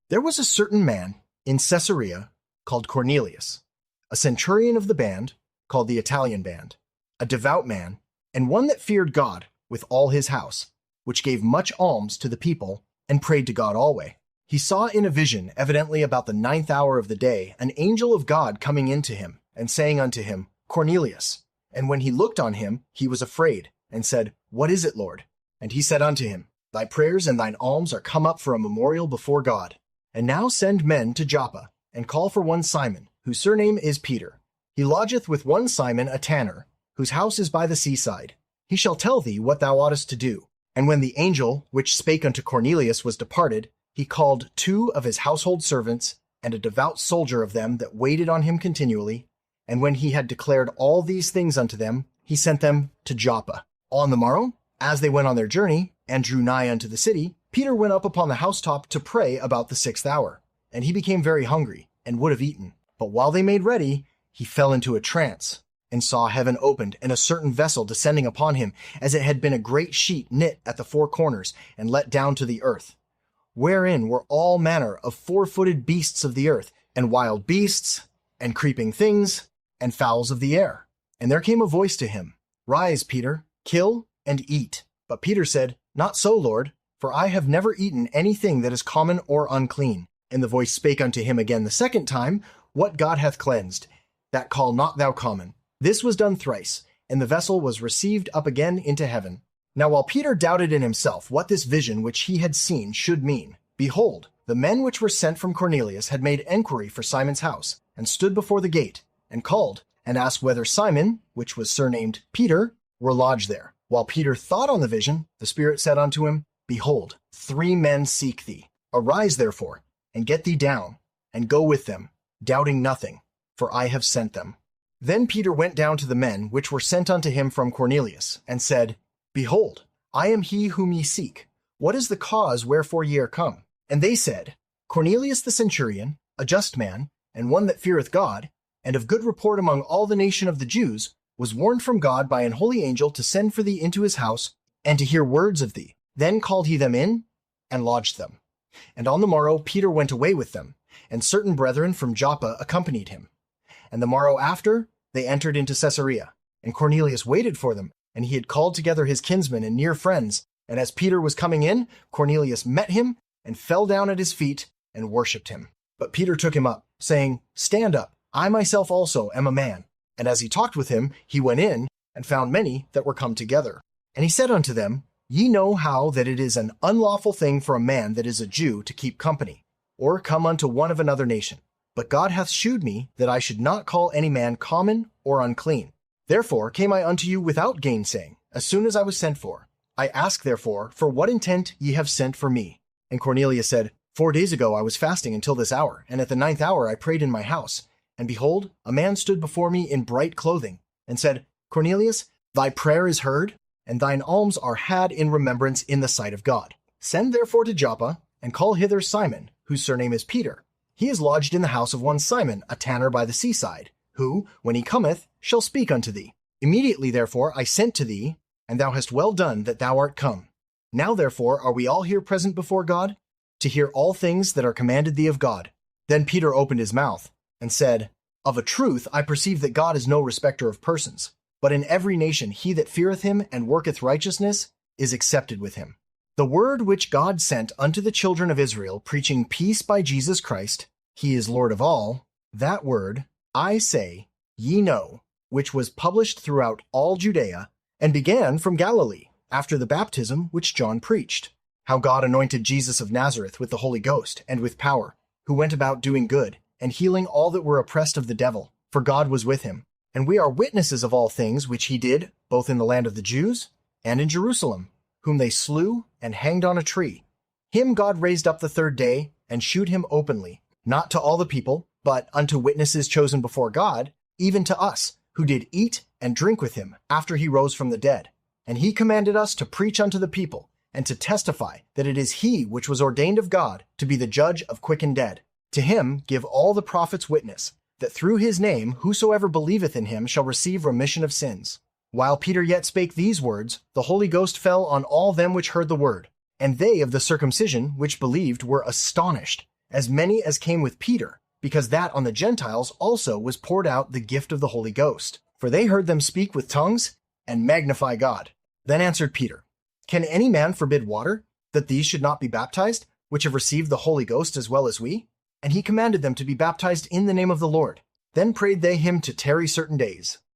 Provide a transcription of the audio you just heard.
There was a certain man in Caesarea called Cornelius, a centurion of the band called the Italian band, a devout man, and one that feared God with all his house, which gave much alms to the people and prayed to God always. He saw in a vision, evidently about the 9th hour of the day, an angel of God coming in to him and saying unto him, Cornelius. And when he looked on him, he was afraid and said, What is it, Lord? And he said unto him, Thy prayers and thine alms are come up for a memorial before God. And now send men to Joppa, and call for one Simon, whose surname is Peter. He lodgeth with one Simon a tanner, whose house is by the seaside. He shall tell thee what thou oughtest to do. And when the angel which spake unto Cornelius was departed, he called 2 of his household servants, and a devout soldier of them that waited on him continually. And when he had declared all these things unto them, he sent them to Joppa. On the morrow, as they went on their journey, and drew nigh unto the city, Peter went up upon the housetop to pray about the 6th hour. And he became very hungry, and would have eaten. But while they made ready, he fell into a trance, and saw heaven opened, and a certain vessel descending upon him, as it had been a great sheet knit at the 4 corners, and let down to the earth, wherein were all manner of 4-footed beasts of the earth, and wild beasts, and creeping things, and fowls of the air. And there came a voice to him, Rise, Peter, kill and eat. But Peter said, Not so, Lord, for I have never eaten anything that is common or unclean. And the voice spake unto him again the 2nd time, What God hath cleansed, that call not thou common. This was done thrice, and the vessel was received up again into heaven. Now while Peter doubted in himself what this vision which he had seen should mean, behold, the men which were sent from Cornelius had made enquiry for Simon's house, and stood before the gate, and called, and asked whether Simon, which was surnamed Peter, were lodged there. While Peter thought on the vision, the Spirit said unto him, Behold, 3 men seek thee. Arise therefore, and get thee down, and go with them, doubting nothing, for I have sent them. Then Peter went down to the men which were sent unto him from Cornelius, and said, Behold, I am he whom ye seek. What is the cause wherefore ye are come? And they said, Cornelius the centurion, a just man, and one that feareth God, and of good report among all the nation of the Jews, was warned from God by an holy angel to send for thee into his house, and to hear words of thee. Then called he them in, and lodged them. And on the morrow Peter went away with them, and certain brethren from Joppa accompanied him. And the morrow after they entered into Caesarea, and Cornelius waited for them, and he had called together his kinsmen and near friends. And as Peter was coming in, Cornelius met him, and fell down at his feet, and worshipped him. But Peter took him up, saying, Stand up, I myself also am a man. And as he talked with him, he went in, and found many that were come together. And he said unto them, Ye know how that it is an unlawful thing for a man that is a Jew to keep company, or come unto one of another nation. But God hath shewed me that I should not call any man common or unclean. Therefore came I unto you without gainsaying, as soon as I was sent for. I ask therefore, for what intent ye have sent for me? And Cornelius said, 4 days ago I was fasting until this hour, and at the 9th hour I prayed in my house. And behold, a man stood before me in bright clothing, and said, Cornelius, thy prayer is heard, and thine alms are had in remembrance in the sight of God. Send therefore to Joppa, and call hither Simon, whose surname is Peter. He is lodged in the house of one Simon, a tanner by the seaside, who, when he cometh, shall speak unto thee. Immediately therefore I sent to thee, and thou hast well done that thou art come. Now therefore are we all here present before God, to hear all things that are commanded thee of God. Then Peter opened his mouth, and said, Of a truth I perceive that God is no respecter of persons, but in every nation he that feareth him and worketh righteousness is accepted with him. The word which God sent unto the children of Israel, preaching peace by Jesus Christ, he is Lord of all, that word, I say, ye know, which was published throughout all Judea, and began from Galilee, after the baptism which John preached, how God anointed Jesus of Nazareth with the Holy Ghost and with power, who went about doing good, and healing all that were oppressed of the devil, for God was with him. And we are witnesses of all things which he did, both in the land of the Jews and in Jerusalem, whom they slew and hanged on a tree. Him God raised up the 3rd day, and shewed him openly, not to all the people, but unto witnesses chosen before God, even to us, who did eat and drink with him after he rose from the dead. And he commanded us to preach unto the people, and to testify that it is he which was ordained of God to be the judge of quick and dead. To him give all the prophets witness, that through his name whosoever believeth in him shall receive remission of sins. While Peter yet spake these words, the Holy Ghost fell on all them which heard the word. And they of the circumcision which believed were astonished, as many as came with Peter, because that on the Gentiles also was poured out the gift of the Holy Ghost. For they heard them speak with tongues and magnify God. Then answered Peter, Can any man forbid water, that these should not be baptized, which have received the Holy Ghost as well as we? And he commanded them to be baptized in the name of the Lord. Then prayed they him to tarry certain days.